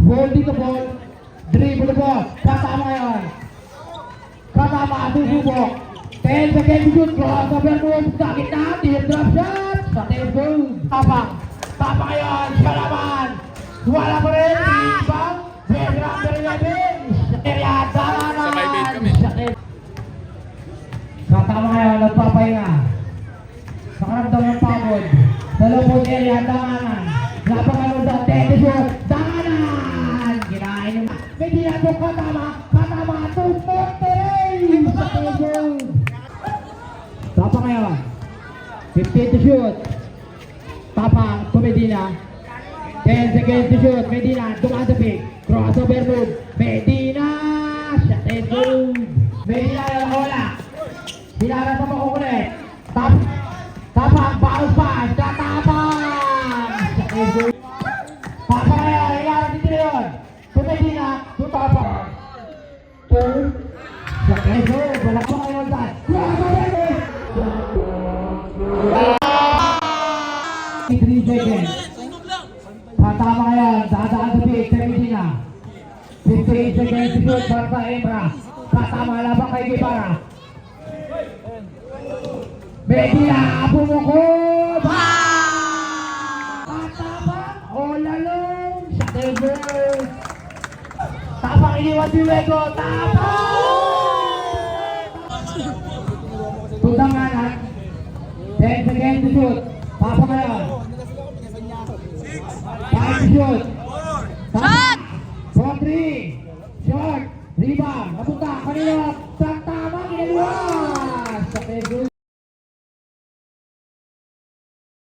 Holding the ball, dribble the ball, kasama yun. Kasama, susubok. 10 seconds shoot, cross over move, sa gitna, teardrop shot, sa table. Tapang, tapang yun, siya naman. Wala ko rin, ibang, very number 11. Area, dalanan. Kasama yun, nagpapahinga. Nakaramdam ng pagod. Sa lupon area, dalanan. Napangalong sa 10 shoot, dalanan. Kinain yung may ginagawa katama, katama, tumpok-tereng sa table. Tapa ngayon, 15 to shoot. Tapang to Medina. 10 seconds to shoot. Medina, tumatapik. Crossover move. Medina, shot and goal. Medina yung bola. Hinara sa makukulit. Tapang, bounce pass. Tatapang. Shot and goal. Tapa ngayon, hinara dito na yun. To Medina, to Tapang. Shot and goal. Wala pa ngayon dyan. Crossover move. 3 seconds. Patama ngayon, dadaan sa pick, sa Medina. 15 seconds to shoot para sa Embra. Patama labang kay Guevara. Medina, bumukod! Patama, all alone, sa table. Tapang iniwan si Wego, tapang! Tundangan, 10 seconds to shoot. Papa ngayon. 5 to shoot. Shot! 4-3. Shot. Rebound. Napunta. Kanina. Tama. Ginagawa. Sa